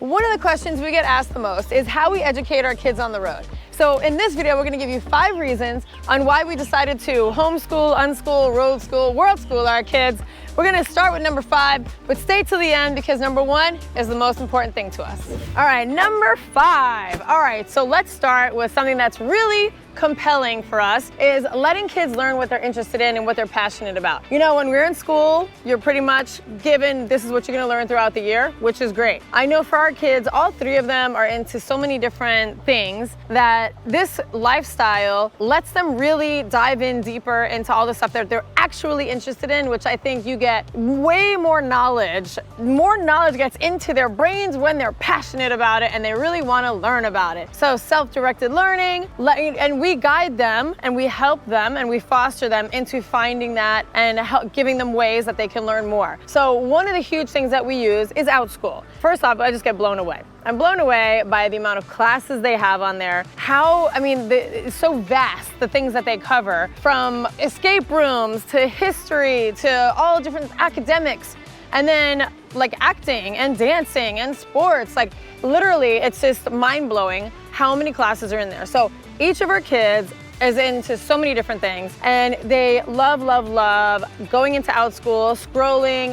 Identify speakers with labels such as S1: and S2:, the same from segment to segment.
S1: One of the questions we get asked the most is how we educate our kids on the road. So in this video, we're gonna give you 5 reasons on why we decided to homeschool, unschool, road school, world school our kids. We're gonna start with number 5, but stay till the end because number 1 is the most important thing to us. All right, number 5. All right, so let's start with something that's really compelling for us is letting kids learn what they're interested in and what they're passionate about. You know, when we're in school, you're pretty much given this is what you're gonna learn throughout the year, which is great. I know for our kids, all 3 of them are into so many different things that this lifestyle lets them really dive in deeper into all the stuff that they're actually interested in, which I think you get way more knowledge. More knowledge gets into their brains when they're passionate about it and they really wanna learn about it. So self-directed learning, and we guide them and we help them and we foster them into finding that and giving them ways that they can learn more. So one of the huge things that we use is OutSchool. First off, I just get blown away. I'm blown away by the amount of classes they have on there. It's so vast, the things that they cover, from escape rooms to history to all different academics. And then like acting and dancing and sports, like literally it's just mind-blowing how many classes are in there. So each of our kids is into so many different things and they love going into OutSchool, scrolling,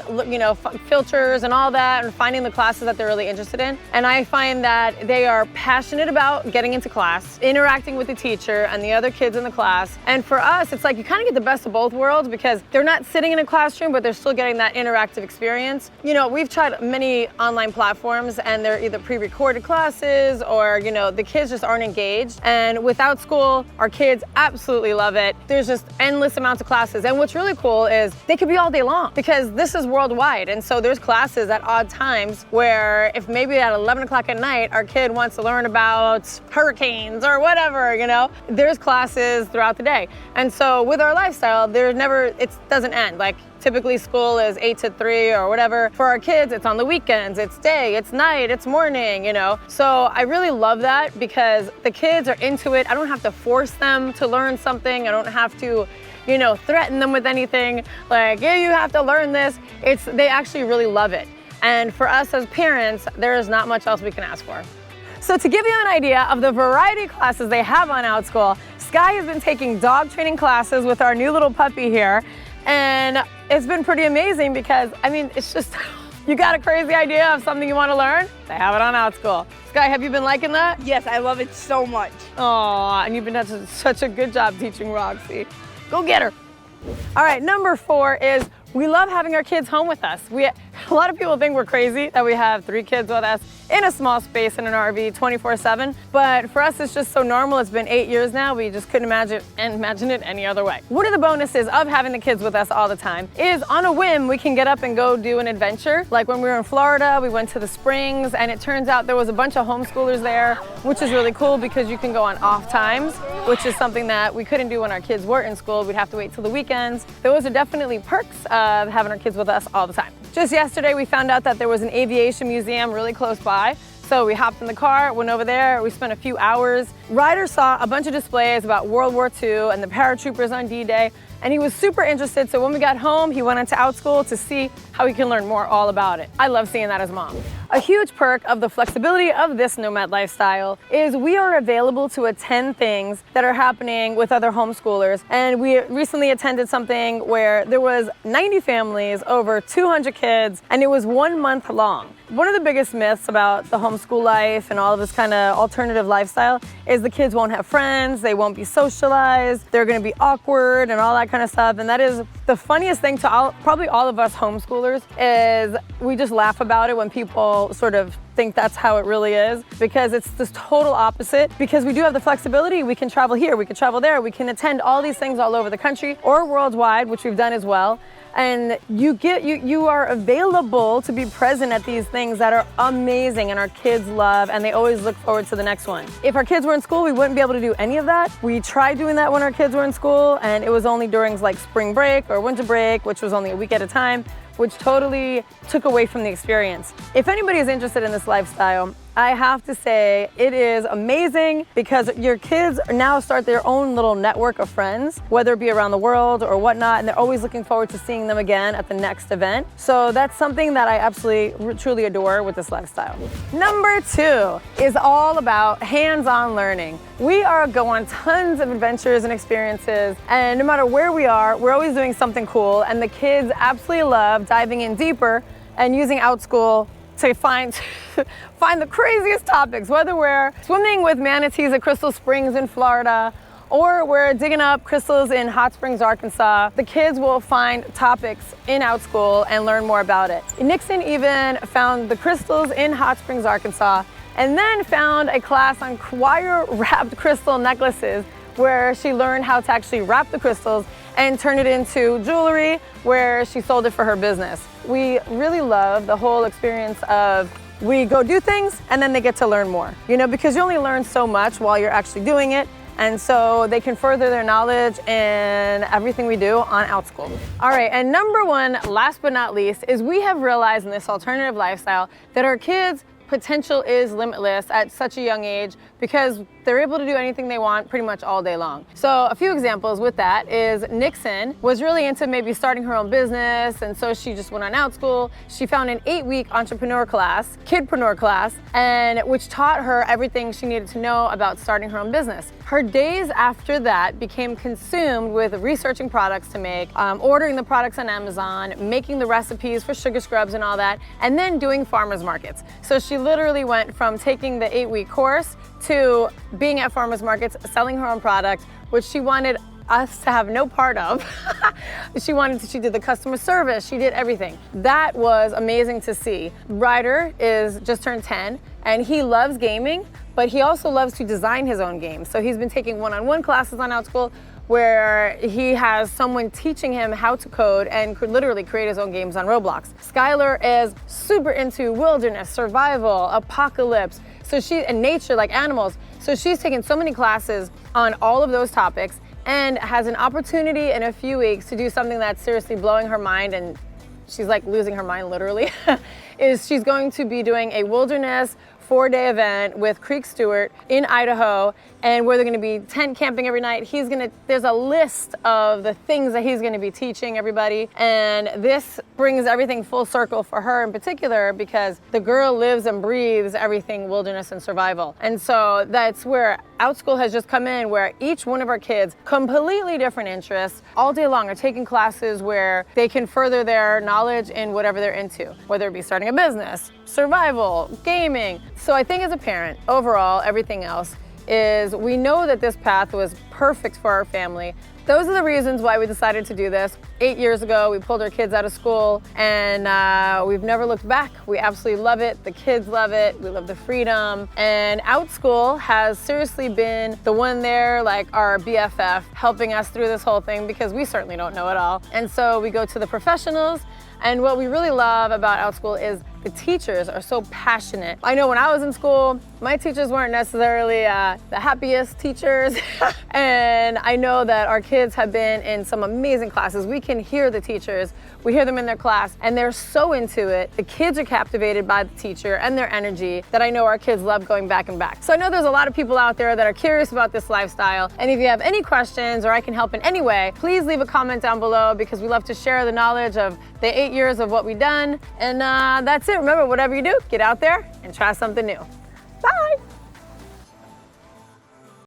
S1: filters and all that and finding the classes that they're really interested in. And I find that they are passionate about getting into class, interacting with the teacher and the other kids in the class. And for us, it's like you kind of get the best of both worlds because they're not sitting in a classroom, but they're still getting that interactive experience. You know, we've tried many online platforms and they're either pre-recorded classes or, the kids just aren't engaged. And with OutSchool, our kids absolutely love it. There's just endless amounts of classes. And what's really cool is they could be all day long because this is worldwide. And so there's classes at odd times where if maybe at 11 o'clock at night, our kid wants to learn about hurricanes or whatever, there's classes throughout the day. And so with our lifestyle, it doesn't end. Like typically school is 8 to 3 or whatever. For our kids, it's on the weekends, it's day, it's night, it's morning, So I really love that because the kids are into it. I don't have to force them to learn something. I don't have to, threaten them with anything. Like, yeah, you have to learn this. They actually really love it. And for us as parents, there is not much else we can ask for. So to give you an idea of the variety of classes they have on OutSchool, Sky has been taking dog training classes with our new little puppy here. And it's been pretty amazing because, it's just, you got a crazy idea of something you want to learn? They have it on OutSchool. Sky, have you been liking that?
S2: Yes, I love it so much.
S1: Aw, and you've been doing such a good job teaching Roxy. Go get her. All right, number 4 is we love having our kids home with us. A lot of people think we're crazy that we have 3 kids with us in a small space in an RV 24/7, but for us it's just so normal. It's been 8 years now. We just couldn't imagine it any other way. One of the bonuses of having the kids with us all the time is on a whim we can get up and go do an adventure. Like when we were in Florida, we went to the Springs and it turns out there was a bunch of homeschoolers there, which is really cool because you can go on off times, which is something that we couldn't do when our kids were in school. We'd have to wait till the weekends. Those are definitely perks of having our kids with us all the time. Just yesterday, we found out that there was an aviation museum really close by. So we hopped in the car, went over there, we spent a few hours. Ryder saw a bunch of displays about World War II and the paratroopers on D-Day, and he was super interested. So when we got home, he went into OutSchool to see how he can learn more all about it. I love seeing that as a mom. A huge perk of the flexibility of this nomad lifestyle is we are available to attend things that are happening with other homeschoolers. And we recently attended something where there was 90 families, over 200 kids, and it was 1 month long. One of the biggest myths about the homeschool life and all of this kind of alternative lifestyle is the kids won't have friends, they won't be socialized, they're gonna be awkward and all that kind of stuff. And that is the funniest thing to probably all of us homeschoolers is we just laugh about it when people sort of think that's how it really is, because it's this total opposite. Because we do have the flexibility, we can travel here, we can travel there, we can attend all these things all over the country or worldwide, which we've done as well. And you are available to be present at these things that are amazing and our kids love, and they always look forward to the next one. If our kids were in school, we wouldn't be able to do any of that. We tried doing that when our kids were in school, and it was only during like spring break or winter break, which was only a week at a time, which totally took away from the experience. If anybody is interested in this lifestyle, I have to say it is amazing because your kids now start their own little network of friends, whether it be around the world or whatnot, and they're always looking forward to seeing them again at the next event. So that's something that I absolutely, truly adore with this lifestyle. Number 2 is all about hands-on learning. We are going on tons of adventures and experiences, and no matter where we are, we're always doing something cool, and the kids absolutely love diving in deeper and using OutSchool to find the craziest topics, whether we're swimming with manatees at Crystal Springs in Florida, or we're digging up crystals in Hot Springs, Arkansas. The kids will find topics in OutSchool and learn more about it. Nixon even found the crystals in Hot Springs, Arkansas, and then found a class on wire-wrapped crystal necklaces where she learned how to actually wrap the crystals and turn it into jewelry where she sold it for her business. We really love the whole experience of we go do things and then they get to learn more, because you only learn so much while you're actually doing it. And so they can further their knowledge in everything we do on OutSchool. All right, and number 1, last but not least, is we have realized in this alternative lifestyle that our kids' potential is limitless at such a young age because they're able to do anything they want pretty much all day long. So a few examples with that is Nixon was really into maybe starting her own business, and so she just went on OutSchool. She found an 8-week entrepreneur class, kidpreneur class, and which taught her everything she needed to know about starting her own business. Her days after that became consumed with researching products to make, ordering the products on Amazon, making the recipes for sugar scrubs and all that, and then doing farmers markets. So she literally went from taking the 8-week course to being at farmers markets, selling her own product, which she wanted us to have no part of. She did the customer service, she did everything. That was amazing to see. Ryder is just turned 10 and he loves gaming, but he also loves to design his own games. So he's been taking one-on-one classes on OutSchool where he has someone teaching him how to code and could literally create his own games on Roblox. Skylar is super into wilderness, survival, apocalypse, and nature, like animals. So she's taken so many classes on all of those topics and has an opportunity in a few weeks to do something that's seriously blowing her mind, and she's like losing her mind literally, is she's going to be doing a wilderness 4-day event with Creek Stewart in Idaho, and where they're going to be tent camping every night. There's a list of the things that he's going to be teaching everybody, and this brings everything full circle for her in particular because the girl lives and breathes everything wilderness and survival. And so that's where OutSchool has just come in, where each one of our kids, completely different interests, all day long are taking classes where they can further their knowledge in whatever they're into, whether it be starting a business, survival, gaming. So I think as a parent, overall, everything else is we know that this path was perfect for our family. Those are the reasons why we decided to do this. 8 years ago, we pulled our kids out of school, and we've never looked back. We absolutely love it. The kids love it. We love the freedom. And OutSchool has seriously been the one there, like our BFF, helping us through this whole thing because we certainly don't know it all. And so we go to the professionals. And what we really love about OutSchool is the teachers are so passionate. I know when I was in school, my teachers weren't necessarily the happiest teachers. And I know that our kids have been in some amazing classes. We can hear the teachers, we hear them in their class, and they're so into it. The kids are captivated by the teacher and their energy that I know our kids love going back and back. So I know there's a lot of people out there that are curious about this lifestyle. And if you have any questions or I can help in any way, please leave a comment down below because we love to share the knowledge of the 8 years of what we've done. And that's it. Remember, whatever you do, get out there and try something new.